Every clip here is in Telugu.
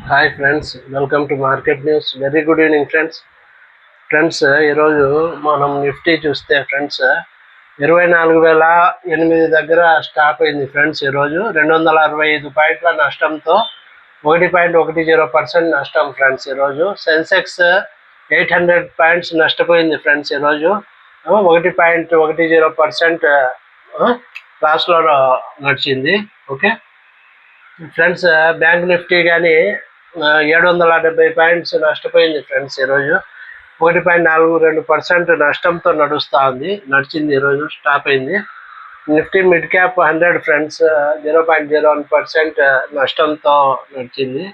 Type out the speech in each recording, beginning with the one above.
Hi friends, welcome to market news. Very good evening friends. ఈరోజు మనం నిఫ్టీ చూస్తే ఫ్రెండ్స్ 24,008 దగ్గర స్టాప్ అయింది ఫ్రెండ్స్. ఈరోజు 265 పాయింట్ల నష్టంతో 1.10% నష్టం ఫ్రెండ్స్. ఈరోజు సెన్సెక్స్ 800 పాయింట్స్ నష్టపోయింది ఫ్రెండ్స్. ఈరోజు 1.10% లాస్లో నడిచింది. ఓకే ఫ్రెండ్స్, బ్యాంక్ నిఫ్టీ కానీ 770 పాయింట్స్ నష్టపోయింది ఫ్రెండ్స్. ఈరోజు 1.42% నష్టంతో నడిచింది. ఈరోజు స్టాప్ అయింది. నిఫ్టీ మిడ్ క్యాప్ 100 ఫ్రెండ్స్ 0.01% నష్టంతో నడిచింది.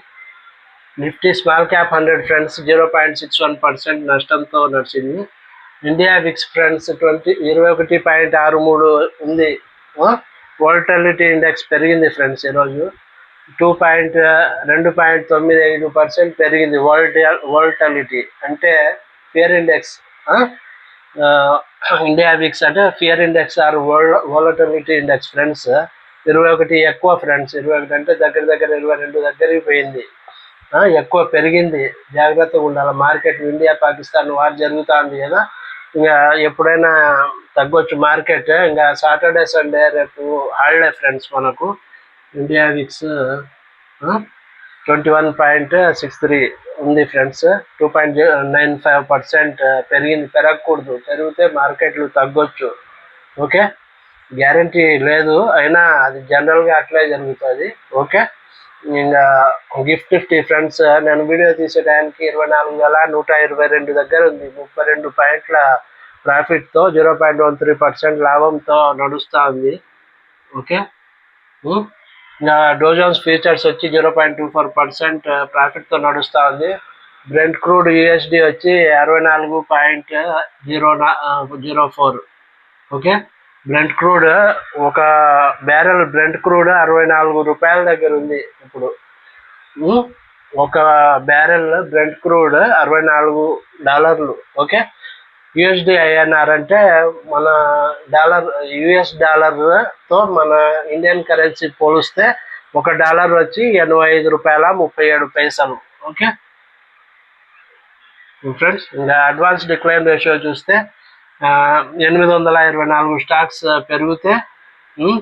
నిఫ్టీ స్మాల్ క్యాప్ 100 ఫ్రెండ్స్ 0.61% నష్టంతో నడిచింది. ఇండియా విక్స్ ఫ్రెండ్స్ 21.63 ఉంది. వోల్టాలిటీ ఇండెక్స్ పెరిగింది ఫ్రెండ్స్. ఈరోజు 2.95% పెరిగింది. వోల్టాలిటీ అంటే ఫియర్ ఇండెక్స్. ఇండియా విక్స్ అంటే fear index or volatility index friends. 21 ఎక్కువ ఫ్రెండ్స్. 21 అంటే దగ్గర 22 దగ్గరికి పోయింది. ఎక్కువ పెరిగింది. జాగ్రత్తగా ఉండాలి మార్కెట్. ఇండియా పాకిస్తాన్ వార్ జరుగుతూ ఉంది కదా, ఇంకా ఎప్పుడైనా తగ్గొచ్చు మార్కెట్. ఇంకా సాటర్డే సండే రేపు హాలిడే ఫ్రెండ్స్ మనకు. ఇండియా విక్స్ 21.63 ఉంది ఫ్రెండ్స్. 2.95% పెరిగింది. పెరగకూడదు, పెరిగితే మార్కెట్లు తగ్గొచ్చు. ఓకే, గ్యారంటీ లేదు, అయినా అది జనరల్గా అట్లే జరుగుతుంది. ఓకే, ఇంకా నిఫ్టీ ఫ్రెండ్స్ నేను వీడియో తీసే టైంకి 24,122 దగ్గర ఉంది. 32 పాయింట్ల ప్రాఫిట్తో 0.13% లాభంతో నడుస్తూ ఉంది. ఓకే, డోజోన్స్ ఫ్యూచర్స్ వచ్చి 0.24% ప్రాఫిట్తో నడుస్తూ ఉంది. బ్రెంట్ క్రూడ్ యూఎస్డి వచ్చి 64.04. ఓకే, బ్రెంట్ క్రూడ్ ఒక బ్యారెల్ బ్రెంట్ క్రూడ్ 64 రూపాయల దగ్గర ఉంది ఇప్పుడు. ఒక barrel Brent crude $64. Okay, USD INR అంటే మన డాలర్, యుఎస్ డాలర్తో మన ఇండియన్ కరెన్సీ పోలిస్తే $1 వచ్చి $85.37. ఓకే ఫ్రెండ్స్, ఇంకా అడ్వాన్స్ డిక్లైన్ రేషియో చూస్తే 824 స్టాక్స్ పెరిగితే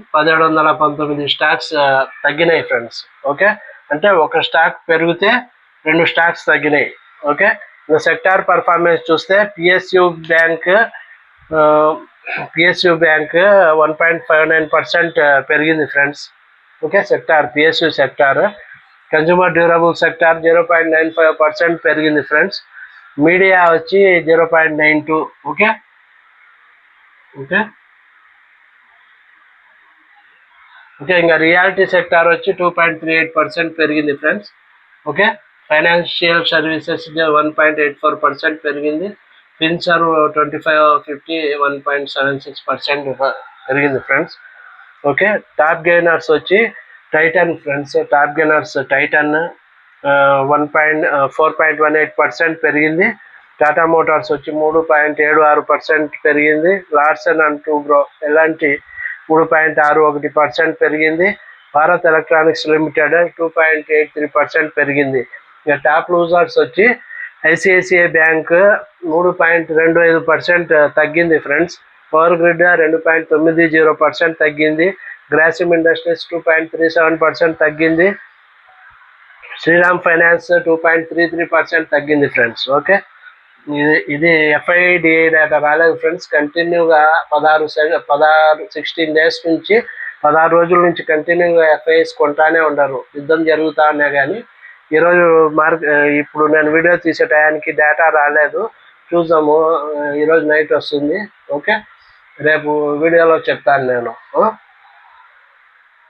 1719 స్టాక్స్ తగ్గినాయి ఫ్రెండ్స్. ఓకే, అంటే ఒక స్టాక్ పెరిగితే 2 స్టాక్స్ తగ్గినాయి. ఓకే, సెక్టార్ పర్ఫార్మెన్స్ చూస్తే పిఎస్యు బ్యాంక్ 1.59% పెరిగింది friends. Okay, sector PSU sector. Consumer durable sector 0.95% పెరిగింది ఫ్రెండ్స్. మీడియా వచ్చి 0.92. ఓకే ఓకే ఓకే ఇంకా రియాలిటీ సెక్టార్ వచ్చి 2.38% పెరిగింది ఫ్రెండ్స్. ఓకే, ఫైనాన్షియల్ సర్వీసెస్ 1.84% పెరిగింది. ఫిన్సర్వ్ 2550 1.76% పెరిగింది ఫ్రెండ్స్. ఓకే, టాప్ గెయినర్స్ వచ్చి Titan friends. Top gainers Titan 4.18% పెరిగింది. టాటా మోటార్స్ వచ్చి 3.76% పెరిగింది. లార్సన్ అండ్ టూబ్రో ఎలాంటి 3.61% పెరిగింది. భారత్ ఎలక్ట్రానిక్స్ లిమిటెడ్ 2.83% పెరిగింది. ఇక టాప్ లూజర్స్ వచ్చి ఐసిఐసిఐ బ్యాంక్ 3.25% తగ్గింది ఫ్రెండ్స్. పవర్ గ్రిడ్ 2.90% తగ్గింది. గ్రాసిమ్ ఇండస్ట్రీస్ 2.37% తగ్గింది. శ్రీరామ్ ఫైనాన్స్ 2.33% తగ్గింది ఫ్రెండ్స్. ఓకే, ఇది ఎఫ్ఐడిఐ డేటా రాలేదు ఫ్రెండ్స్. కంటిన్యూగా 16 డేస్ నుంచి 16 రోజుల నుంచి కంటిన్యూగా ఎఫ్ఐఎస్ కొంటానే ఉండరు. యుద్ధం జరుగుతా ఉన్నా కానీ ఈరోజు ఇప్పుడు నేను వీడియో తీసే టయానికి డేటా రాలేదు, చూద్దాము. ఈరోజు నైట్ వస్తుంది. ఓకే, రేపు వీడియోలో చెప్తాను నేను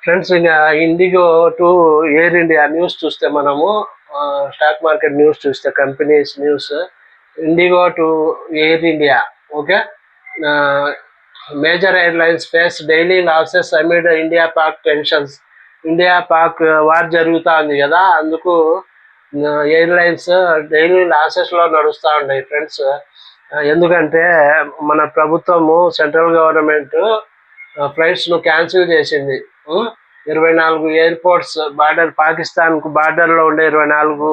ఫ్రెండ్స్. ఇంకా IndiGo to air India news చూస్తే మనము స్టాక్ మార్కెట్ న్యూస్ చూస్తే companies news, IndiGo to air India. Okay, major airlines face daily losses amid India Pak tensions. India Pak war జరుగుతూ ఉంది కదా, అందుకు ఎయిర్లైన్స్ డైలీ లాసెస్లో నడుస్తూ ఉన్నాయి ఫ్రెండ్స్. ఎందుకంటే మన ప్రభుత్వము సెంట్రల్ గవర్నమెంట్ ఫ్లైట్స్ను క్యాన్సిల్ చేసింది. 24 ఎయిర్పోర్ట్స్ బార్డర్, పాకిస్తాన్కు బార్డర్లో ఉండే 24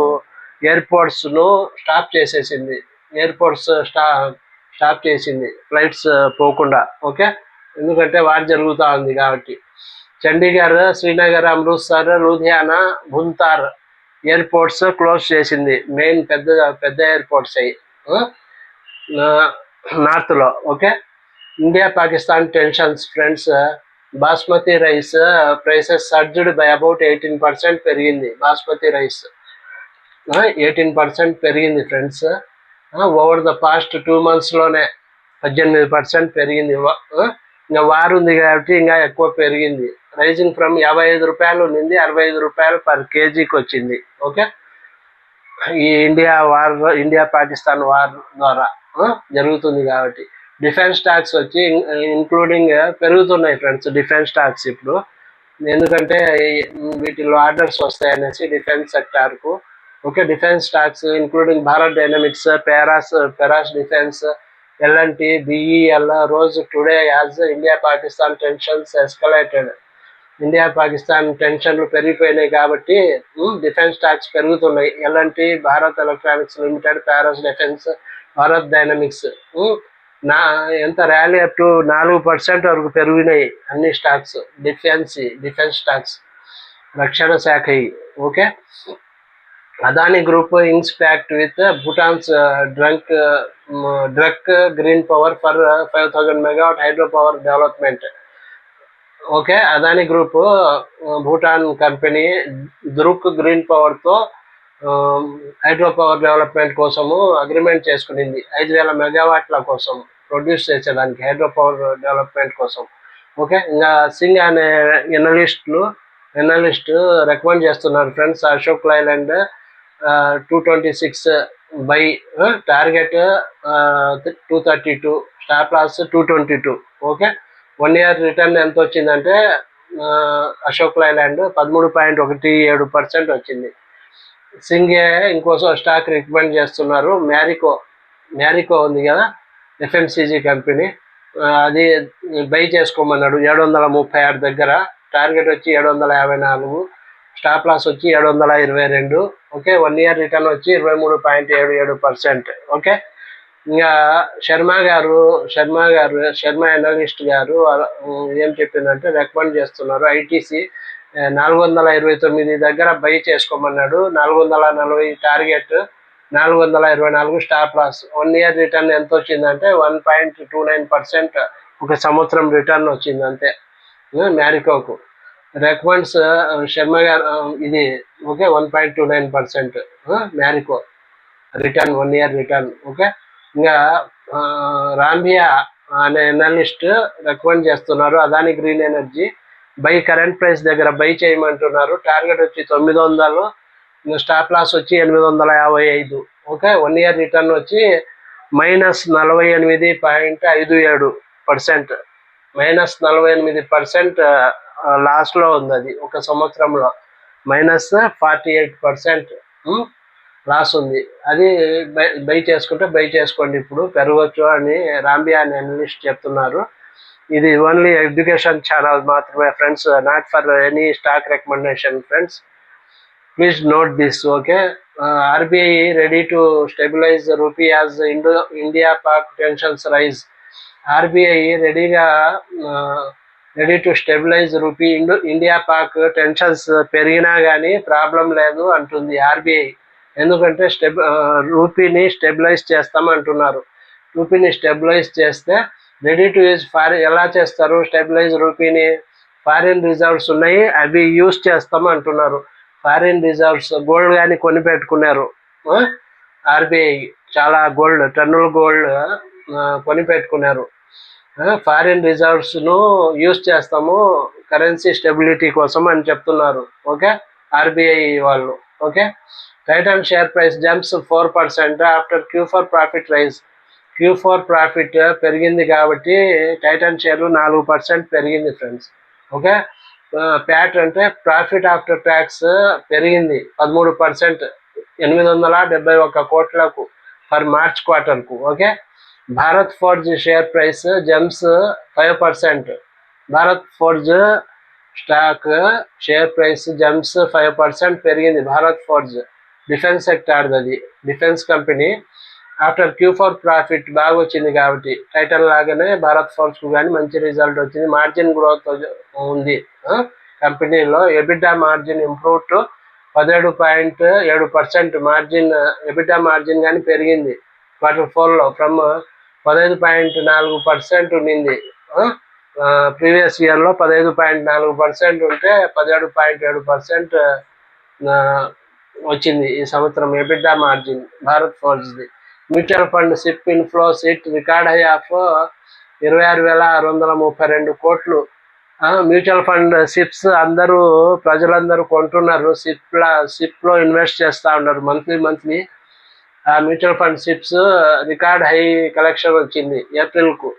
ఎయిర్పోర్ట్స్ను స్టాప్ చేసేసింది. ఎయిర్పోర్ట్స్ స్టాప్ చేసింది, ఫ్లైట్స్ పోకుండా. ఓకే, ఎందుకంటే వార్ జరుగుతూ ఉంది కాబట్టి. చండీగఢ్, శ్రీనగర్, అమృత్సర్, లూధియానా, భుంతార్ ఎయిర్పోర్ట్స్ క్లోజ్ చేసింది. మెయిన్ పెద్ద పెద్ద ఎయిర్పోర్ట్స్ అయ్యి నార్త్లో. Okay, India Pakistan tensions friends. Basmati rice prices surged by about 18% పెరిగింది. బాస్మతి రైస్ 18% పెరిగింది ఫ్రెండ్స్. ఓవర్ ద పాస్ట్ 2 monthsలోనే 18% పెరిగింది. ఇంకా వారు ఉంది కాబట్టి ఇంకా ఎక్కువ పెరిగింది. రైజింగ్ ఫ్రమ్ 55 రూపాయలు నుండి 65 రూపాయలు పర్ కేజీకి వచ్చింది. ఓకే, ఈ ఇండియా పాకిస్తాన్ వార్ ద్వారా జరుగుతుంది కాబట్టి. డిఫెన్స్ స్టాక్స్ వచ్చి ఇంక్లూడింగ్ పెరుగుతున్నాయి ఫ్రెండ్స్. డిఫెన్స్ స్టాక్స్ ఇప్పుడు ఎందుకంటే వీటిలో ఆర్డర్స్ వస్తాయనేసి డిఫెన్స్ సెక్టార్కు. Okay, defence stocks including Bharat Dynamics, Paras defence, L&T, BEL rose today as India Pakistan tensions escalated. India Pakistan టెన్షన్లు పెరిగిపోయినాయి కాబట్టి డిఫెన్స్ స్టాక్స్ పెరుగుతున్నాయి. L&T, Bharat electronics limited, Paras defence, Bharat Dynamics ఎంత ర్యాలీ అప్ టు 4% వరకు పెరిగినాయి అన్ని స్టాక్స్. డిఫెన్స్ స్టాక్స్, రక్షణ శాఖ. Okay, Adani group inks pact with Bhutan's Druk green power for 5000 megawatt hydro power development. Okay, Adani group Bhutan company Druk green పవర్తో హైడ్రో పవర్ డెవలప్మెంట్ కోసము అగ్రిమెంట్ చేసుకునింది. 5000 మెగావాట్ల కోసం ప్రొడ్యూస్ చేసేదానికి, హైడ్రో పవర్ డెవలప్మెంట్ కోసం. ఓకే, ఇంకా సింగ్ అనే ఎనలిస్ట్ రికమెండ్ చేస్తున్నారు friends. Ashok Leyland 226 buy, target 232, stop loss 222. Okay, 1 year return ఎంత వచ్చిందంటే అశోక్ లైలాండ్ 13.17% వచ్చింది. సింగే ఇంకోసం స్టాక్ రికమెండ్ చేస్తున్నారు. మ్యారికో ఉంది కదా, FMCG కంపెనీ, అది బై చేసుకోమన్నాడు 736 దగ్గర. టార్గెట్ వచ్చి 754, స్టాప్ లాస్ వచ్చి 722. ఓకే, 1 year రిటర్న్ వచ్చి 23.77%. ఓకే, ఇంకా శర్మ అనలిస్ట్ గారు ఏం చెప్పిందంటే రికమెండ్ చేస్తున్నారు. ITC 429 దగ్గర బై చేసుకోమన్నాడు. 440 target, 424 stop loss. 1 year return ఎంత వచ్చిందంటే 1.29%, ఒక సంవత్సరం రిటర్న్ వచ్చింది అంతే మ్యారికోకు. రికమెండ్స్ శర్మ గారు ఇది. Okay, 1.29% Marico return, 1 year return. Okay, ఇంకా రాంబియా అనే ఎనలిస్ట్ రికమెండ్ చేస్తున్నారు. Adani green energy by current price దగ్గర బై చేయమంటున్నారు. టార్గెట్ వచ్చి 900, స్టాప్ లాస్ వచ్చి 855. ఓకే, 1 year రిటర్న్ వచ్చి -48.57%, -48% లాస్ట్లో ఉంది. అది ఒక సంవత్సరంలో -48% లాస్ ఉంది. అది బై చేసుకుంటే బై చేసుకోండి, ఇప్పుడు పెరగవచ్చు అని రాంబియా అని అనలిస్ట్ చెప్తున్నారు. ఇది ఓన్లీ ఎడ్యుకేషన్ ఛానల్ మాత్రమే friends, not for any stock recommendation friends. Please note this. Okay, RBI ready to stabilise rupee as India Pak tensions rise. RBI ready to stabilise rupee. India Pak tensions పెరిగినా కానీ ప్రాబ్లం లేదు అంటుంది RBI. ఎందుకంటే రూపీని స్టెబిలైజ్ చేస్తామంటున్నారు. రూపీని స్టెబిలైజ్ చేస్తే రెడీ టు యూజ్ ఎలా చేస్తారు స్టెబిలైజ్ రూపీని? ఫారిన్ రిజర్వ్స్ ఉన్నాయి, అవి యూజ్ చేస్తామంటున్నారు. ఫారిన్ రిజర్వ్స్, గోల్డ్ కానీ కొని పెట్టుకున్నారు RBI. చాలా గోల్డ్, టన్నుల గోల్డ్ కొని పెట్టుకున్నారు. ఫారిన్ రిజర్వ్స్ను యూజ్ చేస్తాము కరెన్సీ స్టెబిలిటీ కోసం అని చెప్తున్నారు. ఓకే, RBI వాళ్ళు. Okay, Titan share price jumps 4% after Q4 profit rise. Q4 profit పెరిగింది కాబట్టి టైటాన్ షేర్లు 4% పెరిగింది ఫ్రెండ్స్. ఓకే, ప్యాట్ అంటే ప్రాఫిట్ ఆఫ్టర్ ట్యాక్స్ పెరిగింది 13%, 871 కోట్లకు ఫర్ మార్చ్ క్వార్టర్కు. Okay, Bharat Forge share price jumps 5%. Bharat Forge stock share price jumps 5% పెరిగింది. భారత్ ఫోర్జ్ డిఫెన్స్ సెక్టార్, అది defence company. After Q4 profit బాగా వచ్చింది కాబట్టి టైటన్ లాగానే భారత్ ఫోర్జ్కు కానీ మంచి రిజల్ట్ వచ్చింది. మార్జిన్ గ్రోత్ ఉంది కంపెనీలో. EBITDA margin improve to 17.7%. Margin EBITDA margin కానీ పెరిగింది Q4లో ఫ్రమ్ 15.4% ఉండింది. ప్రీవియస్ ఇయర్లో 15.4% ఉంటే 17.7% వచ్చింది ఈ సంవత్సరం ఎబిటా మార్జిన్ భారత్ ఫోర్జ్ది. Mutual fund SIP inflows hit record high of 26,632 కోట్లు. మ్యూచువల్ ఫండ్ సిప్స్ ప్రజలందరూ కొంటున్నారు. సిప్లో ఇన్వెస్ట్ చేస్తూ ఉన్నారు మంత్లీ. ఆ mutual fund SIPs record high collection వచ్చింది. ఏప్రిల్కు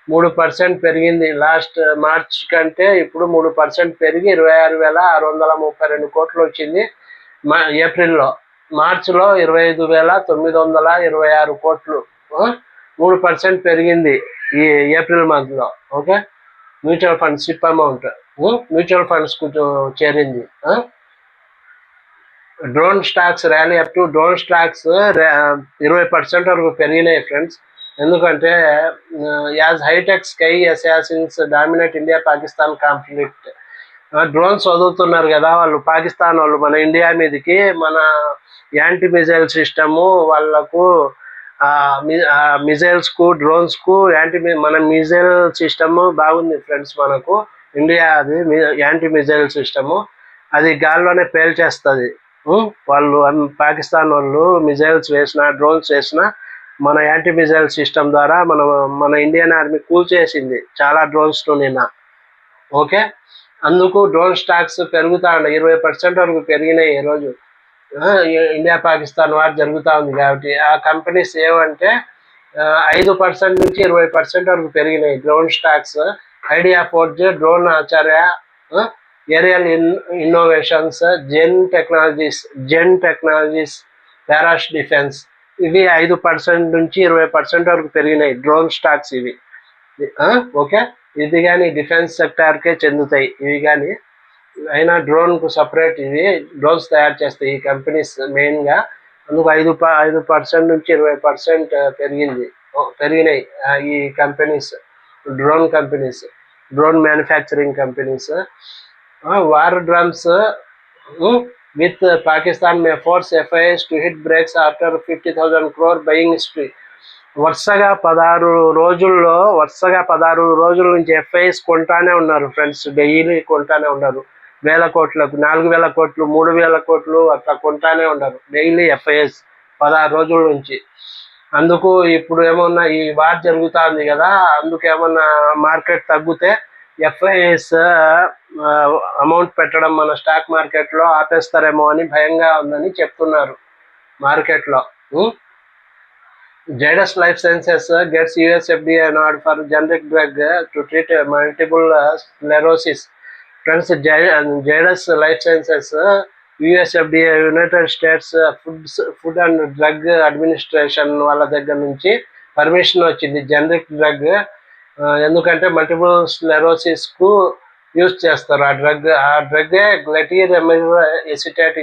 3% పెరిగింది. లాస్ట్ మార్చ్ కంటే ఇప్పుడు 3% పెరిగి 26,632 కోట్లు వచ్చింది ఏప్రిల్లో. మార్చిలో 25,926 కోట్లు, 3% పెరిగింది ఈ ఏప్రిల్ మంత్లో. Okay, mutual fund SIP amount mutual ఫండ్స్కు చేరింది. Drone stocks rally up to drone stocks 20% వరకు పెరిగినాయి ఫ్రెండ్స్. ఎందుకంటే as hi-tech sky assassins dominate India Pakistan conflict. Drones వదులుతున్నారు కదా వాళ్ళు, పాకిస్తాన్ వాళ్ళు మన ఇండియా మీదకి. మన యాంటీ మిజైల్ సిస్టము వాళ్ళకు మిజైల్స్కు డ్రోన్స్కు మన మిజైల్ సిస్టమ్ బాగుంది ఫ్రెండ్స్. మనకు ఇండియా అది యాంటీ మిజైల్ సిస్టము అది గాల్లోనే పేల్చేస్తుంది. వాళ్ళు పాకిస్తాన్ వాళ్ళు మిజైల్స్ వేసిన డ్రోన్స్ వేసిన మన యాంటీ మిజైల్ సిస్టమ్ ద్వారా మన ఇండియన్ ఆర్మీ కూల్చేసింది చాలా డ్రోన్స్ నిన్న. ఓకే, అందుకు డ్రోన్ స్టాక్స్ పెరుగుతా ఉన్నాయి. 20% వరకు పెరిగినాయి ఈరోజు. ఇండియా పాకిస్తాన్ వార్ జరుగుతూ ఉంది కాబట్టి ఆ కంపెనీస్ ఏమంటే 5% నుంచి 20% వరకు పెరిగినాయి drone stocks. IdeaForge, drone Acharya, aerial innovations, Zen technologies, Paras defence, ఇవి 5% నుంచి 20% వరకు పెరిగినాయి డ్రోన్ స్టాక్స్ ఇవి. ఓకే, ఇది కానీ డిఫెన్స్ సెక్టార్కే చెందుతాయి ఇవి కానీ. అయినా డ్రోన్కు సపరేట్ ఇవి డ్రోన్స్ తయారు చేస్తాయి ఈ కంపెనీస్ మెయిన్గా. అందుకు 5% నుంచి 20% పెరిగినాయి ఈ companies, drone manufacturing companies. War drums with Pakistan may force FIS to hit brakes after 50,000 crore buying history. వరుసగా 16 రోజుల నుంచి FIS కొంటానే ఉన్నారు ఫ్రెండ్స్. డైలీ కొంటానే ఉన్నారు. 1,000 కోట్లకు, 4,000 కోట్లు, 3,000 కోట్లు అట్లా కొంటానే ఉన్నారు డైలీ FIS 16 రోజుల నుంచి. అందుకు ఇప్పుడు ఏమన్నా ఈ వార్ జరుగుతూ ఉంది కదా, అందుకు ఏమన్నా మార్కెట్ తగ్గితే FIS అమౌంట్ పెట్టడం మన స్టాక్ మార్కెట్లో ఆపేస్తారేమో అని భయంగా ఉందని చెప్తున్నారు మార్కెట్లో. Zydus Life Sciences gets US FDA nod for generic drug to treat multiple sclerosis. Friends, Zydus Life Sciences US FDA united states food and drug administration వాళ్ళ దగ్గర నుంచి పర్మిషన్ వచ్చింది జనరిక్ డ్రగ్. ఎందుకంటే మల్టిపుల్ స్లెరోసిస్కు యూజ్ చేస్తారు ఆ డ్రగ్గే గ్లెటిరమర్ ఎసిటేట్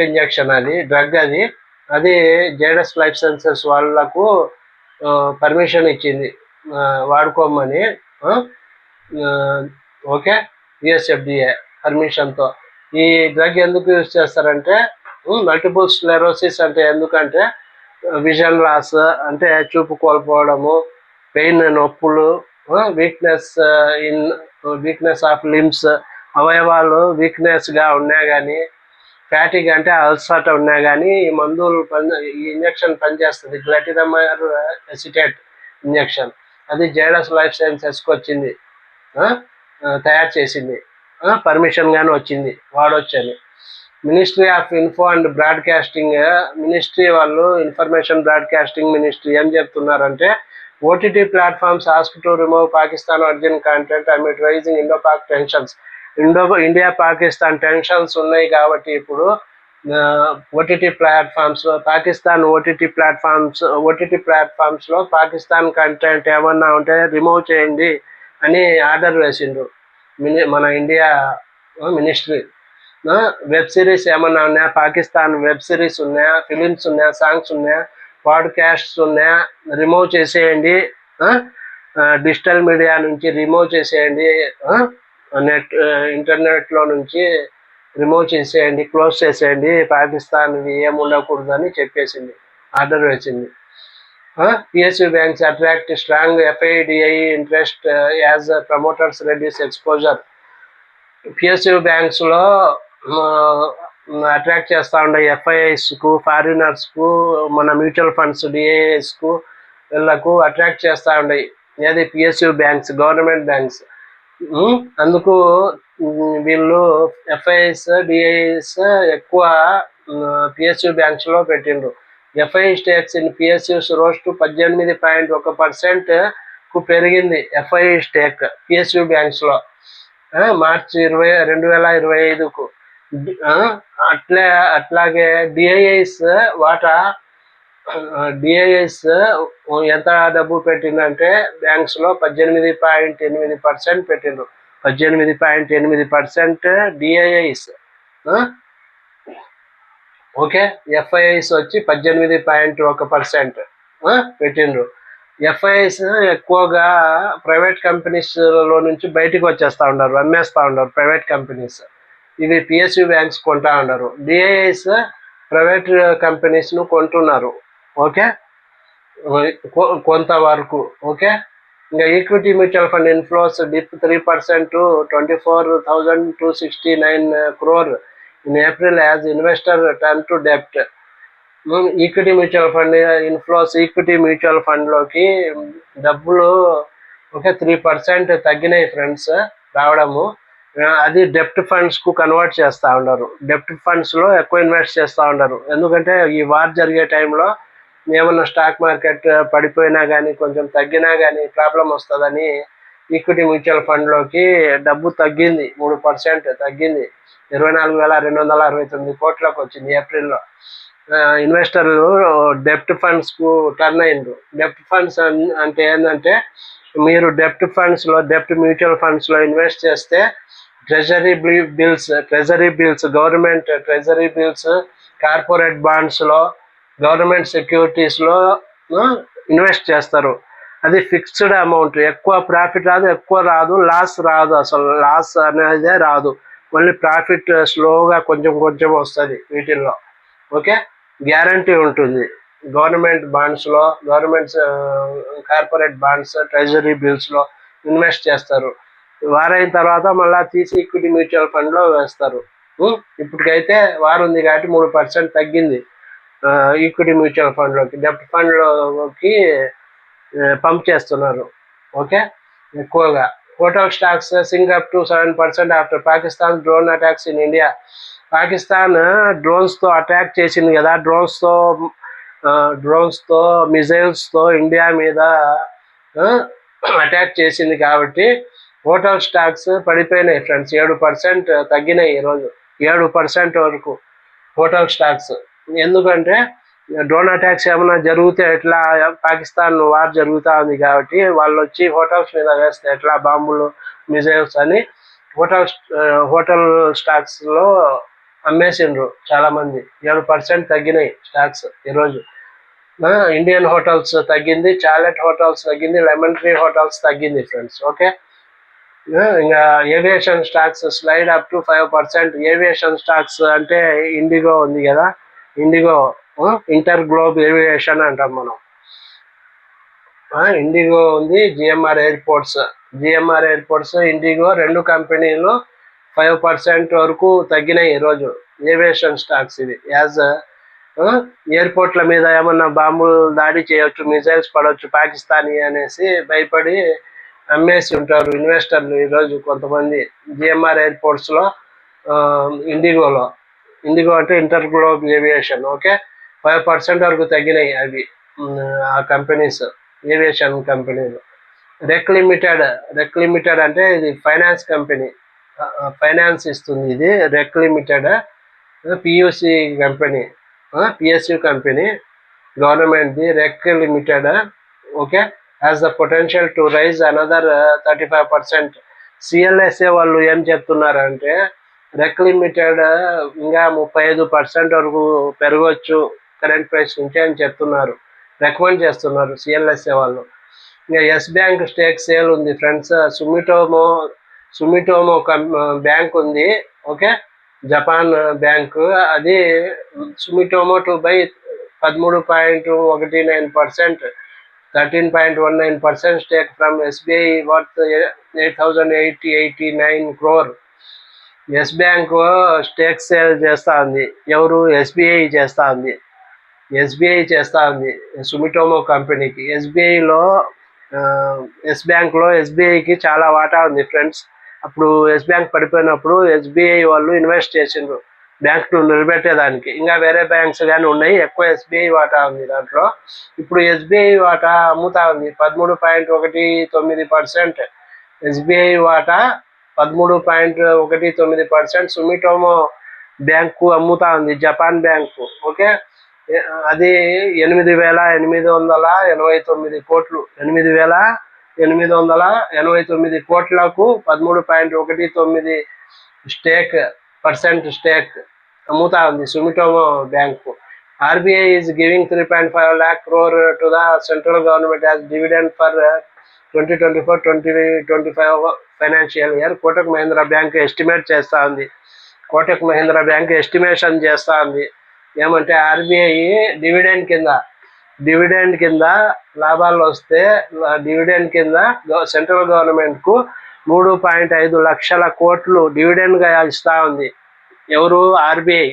ఇంజెక్షన్ అది డ్రగ్. అది జైడస్ లైఫ్ సైన్సెస్ వాళ్ళకు పర్మిషన్ ఇచ్చింది వాడుకోమని. ఓకే, US FDA పర్మిషన్తో. ఈ డ్రగ్ ఎందుకు యూజ్ చేస్తారంటే మల్టిపుల్ స్క్లెరోసిస్ అంటే ఎందుకంటే విజన్ లాస్ అంటే చూపు కోల్పోవడము, పెయిన్ నొప్పులు, వీక్నెస్ ఆఫ్ లిమ్స్ అవయవాలు వీక్నెస్గా ఉన్నా కానీ, ఫ్యాటిక్ అంటే అల్సర్ట్ ఉన్నా కానీ ఈ మందులు ఈ ఇంజెక్షన్ పనిచేస్తుంది. గ్లటిరమర్ ఎసిటేట్ ఇంజెక్షన్ అది జైడస్ లైఫ్ సైన్సెస్కి వచ్చింది, తయారు చేసింది, పర్మిషన్ గానే వచ్చింది వాడొచ్చని. Ministry of info and broadcasting ministry వాళ్ళు, ఇన్ఫర్మేషన్ బ్రాడ్కాస్టింగ్ మినిస్ట్రీ ఏం చెప్తున్నారంటే OTT platforms ask to remove Pakistan origin content amid rising Indo Pak tensions. India Pakistan tensions ఉన్నాయి కాబట్టి ఇప్పుడు ఓటీటీ ప్లాట్ఫామ్స్లో పాకిస్తాన్ కంటెంట్ ఏమన్నా ఉంటే రిమూవ్ చేయండి, అని ఆర్డర్ వేసిండ్రు మన ఇండియా మినిస్ట్రీ. వెబ్ సిరీస్ ఏమన్నా ఉన్నాయా, పాకిస్తాన్ వెబ్ సిరీస్ ఉన్నాయా, ఫిలిమ్స్ ఉన్నాయా, సాంగ్స్ ఉన్నాయా, పాడ్కాస్ట్స్ ఉన్నాయా, రిమూవ్ చేసేయండి. డిజిటల్ మీడియా నుంచి రిమూవ్ చేసేయండి, ఇంటర్నెట్లో నుంచి రిమూవ్ చేసేయండి, క్లోజ్ చేసేయండి, పాకిస్తాన్ ఏం ఉండకూడదు అని చెప్పేసింది, ఆర్డర్ వేసింది. PSU banks attract strong FIDI interest as promoters reduce exposure. PSU బ్యాంక్స్లో అట్రాక్ట్ చేస్తూ ఉండే FIIsకు, ఫారినర్స్కు, మన మ్యూచువల్ ఫండ్స్ DIIsకు వీళ్ళకు అట్రాక్ట్ చేస్తూ ఉన్నాయి. ఏది PSU బ్యాంక్స్, గవర్నమెంట్ బ్యాంక్స్. అందుకు వీళ్ళు FIIs, DIIs ఎక్కువ PSU బ్యాంక్స్లో పెట్టిండ్రు. FI స్టేక్స్ in PSUs rose to 18.1% కు పెరిగింది FI స్టేక్ PSU బ్యాంక్స్లో మార్చి 2025కు. అట్లాగే DIIs వాటా, DIIs ఎంత డబ్బు పెట్టిందంటే బ్యాంక్స్లో 18.8% పెట్టిండ్రు. 18.8% DIIs. ఓకే, FIIs వచ్చి 18.1% పెట్టిండ్రు. FIIs ఎక్కువగా ప్రైవేట్ కంపెనీస్లో నుంచి బయటకు వచ్చేస్తూ ఉన్నారు, అమ్మేస్తూ ఉన్నారు ప్రైవేట్ కంపెనీస్. ఇవి PSU బ్యాంక్స్ కొంటా ఉన్నారు. DIIs ప్రైవేట్ కంపెనీస్ను కొంటున్నారు. ఓకే, కొంతవరకు. ఓకే, ఇంకా equity mutual fund inflows dip 3% 24,269 crore in April as investor turn to debt. Equity mutual fund inflows, equity mutual ఫండ్లోకి డబ్బులు 3% తగ్గినాయి ఫ్రెండ్స్ రావడము. అది డెప్ట్ ఫండ్స్కు కన్వర్ట్ చేస్తూ ఉన్నారు. డెప్ట్ ఫండ్స్లో ఎక్కువ ఇన్వెస్ట్ చేస్తూ ఉన్నారు. ఎందుకంటే ఈ వార్ జరిగే టైంలో ఏమన్నా స్టాక్ మార్కెట్ పడిపోయినా కానీ, కొంచెం తగ్గినా కానీ ప్రాబ్లం వస్తుందని ఈక్విటీ మ్యూచువల్ ఫండ్లోకి డబ్బు తగ్గింది, 3% తగ్గింది. 24,269 కోట్లకు వచ్చింది ఏప్రిల్లో. ఇన్వెస్టర్లు డెప్ట్ ఫండ్స్కు టర్న్ అయిండ్రు. డెప్ట్ ఫండ్స్ అంటే ఏంటంటే, మీరు డెప్ట్ ఫండ్స్లో, డెప్ట్ మ్యూచువల్ ఫండ్స్లో ఇన్వెస్ట్ చేస్తే treasury bills, government treasury bills, corporate బాండ్స్లో, గవర్నమెంట్ సెక్యూరిటీస్లో ఇన్వెస్ట్ చేస్తారు. అది ఫిక్స్డ్ అమౌంట్. ఎక్కువ ప్రాఫిట్ రాదు, ఎక్కువ రాదు, లాస్ రాదు. అసలు లాస్ అనేదే రాదు. మళ్ళీ ప్రాఫిట్ స్లోగా కొంచెం కొంచెం వస్తుంది వీటిల్లో. ఓకే, గ్యారంటీ ఉంటుంది. గవర్నమెంట్ బాండ్స్లో, గవర్నమెంట్ కార్పొరేట్ బాండ్స్, ట్రెజరీ బిల్స్లో ఇన్వెస్ట్ చేస్తారు. వారైన తర్వాత మళ్ళీ తీసి ఈక్విటీ మ్యూచువల్ ఫండ్లో వేస్తారు. ఇప్పటికైతే వారు ఉంది కాబట్టి 3% తగ్గింది ఈక్విటీ మ్యూచువల్ ఫండ్లోకి. డెప్ట్ ఫండ్లోకి పంప్ చేస్తున్నారు. ఓకే, ఎక్కువగా. Total stocks sink up to 7% after Pakistan drone attacks in India. Pakistan డ్రోన్స్తో అటాక్ చేసింది కదా, డ్రోన్స్తో మిజైల్స్తో ఇండియా మీద అటాక్ చేసింది కాబట్టి టోటల్ స్టాక్స్ పడిపోయినాయి ఫ్రెండ్స్. 7% తగ్గినాయి ఈరోజు, 7% వరకు టోటల్ స్టాక్స్. ఎందుకంటే డ్రోన్ అటాక్స్ ఏమైనా జరిగితే ఎట్లా, పాకిస్తాన్ వార్ జరుగుతూ ఉంది కాబట్టి వాళ్ళు వచ్చి హోటల్స్ మీద వేస్తే ఎట్లా బాంబులు, మిజైల్స్ అని హోటల్ స్టాక్స్లో అమ్మేసిండ్రు చాలామంది. 7% తగ్గినాయి స్టాక్స్ ఈరోజు. ఇండియన్ హోటల్స్ తగ్గింది, చాలెట్ హోటల్స్ తగ్గింది, లెమన్ ట్రీ హోటల్స్ తగ్గింది ఫ్రెండ్స్. ఓకే, ఇంకా aviation stocks slide up to 5%. Aviation stocks అంటే ఇండిగో ఉంది కదా, ఇండిగో ఇంటర్ గ్లోబ్ ఏవియేషన్ అంటాం మనం. ఇండిగో ఉంది, GMR ఎయిర్పోర్ట్స్, ఇండిగో, రెండు కంపెనీలు 5% వరకు తగ్గినాయి ఈరోజు ఏవియేషన్ స్టాక్స్. ఇది యాజ్ ఎయిర్పోర్ట్ల మీద ఏమన్నా బాంబులు దాడి చేయొచ్చు, మిజైల్స్ పడవచ్చు పాకిస్తానీ అనేసి భయపడి అమ్మేసి ఉంటారు ఇన్వెస్టర్లు ఈరోజు కొంతమంది. GMR ఎయిర్పోర్ట్స్లో, ఇండిగో అంటే ఇంటర్ గ్లోబ్ ఏవియేషన్. ఓకే, 5% వరకు తగ్గినాయి అవి ఆ కంపెనీస్, ఏవియేషన్ కంపెనీలు. రెక్ లిమిటెడ్ అంటే ఇది ఫైనాన్స్ కంపెనీ, ఫైనాన్స్ ఇస్తుంది. ఇది రెక్ లిమిటెడ్ PSU కంపెనీ, గవర్నమెంట్ది Rec limited. Okay, has the potential to rise another 35%. CLSA వాళ్ళు ఏం చెప్తున్నారంటే రెక్ లిమిటెడ్ ఇంకా 35% వరకు పెరగవచ్చు కరెంట్ ప్రైస్ నుంచి అని చెప్తున్నారు, రికమెండ్ చేస్తున్నారు సిఎల్ఎస్ఏ వాళ్ళు. ఇంకా ఎస్ బ్యాంక్ స్టేక్ సేల్ ఉంది ఫ్రెండ్స్. సుమిటోమో బ్యాంక్ ఉంది, ఓకే, జపాన్ బ్యాంకు. అది Sumitomo to buy 13.19%, 13.19% stake from SBI worth 8,889 crore. Yes bank stake sale చేస్తూ ఉంది. ఎవరు? ఎస్బీఐ చేస్తూ ఉంది. ఎస్బీఐ చేస్తూ ఉంది సుమిటోమో కంపెనీకి. ఎస్బీఐలో ఎస్ బ్యాంక్లో ఎస్బీఐకి చాలా వాటా ఉంది ఫ్రెండ్స్. అప్పుడు ఎస్ బ్యాంక్ పడిపోయినప్పుడు ఎస్బీఐ వాళ్ళు ఇన్వెస్ట్ చేసిండ్రు బ్యాంకు నిలబెట్టేదానికి. ఇంకా వేరే బ్యాంక్స్ కానీ ఉన్నాయి, ఎక్కువ ఎస్బీఐ వాటా ఉంది దాంట్లో. ఇప్పుడు ఎస్బీఐ వాటా అమ్ముతా ఉంది 13.19%. ఎస్బీఐ వాటా 13.19% సుమిటోమో బ్యాంకు అమ్ముతా ఉంది, జపాన్ బ్యాంకు. ఓకే, అది 8,889 కోట్లు, 8,889 కోట్లకు 13.19% స్టేక్ అమ్ముతా ఉంది Sumitomo bank. RBI is giving 3.5 lakh crore to the central government as dividend for 2024-2025 financial year. Kotak Mahindra bank estimate చేస్తూ ఉంది, కోటక్ మహీంద్రా బ్యాంక్ ఎస్టిమేషన్ చేస్తూ ఉంది ఏమంటే ఆర్బీఐ డివిడెండ్ కింద లాభాలు వస్తే డివిడెండ్ కింద సెంట్రల్ గవర్నమెంట్కు 3.5 లక్షల కోట్లు డివిడెండ్గా ఇస్తూ ఉంది. ఎవరు? ఆర్బీఐ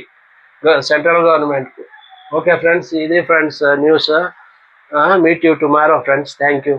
సెంట్రల్ గవర్నమెంట్కు. ఓకే ఫ్రెండ్స్, ఇది friends news. Meet you tomorrow friends. Thank you.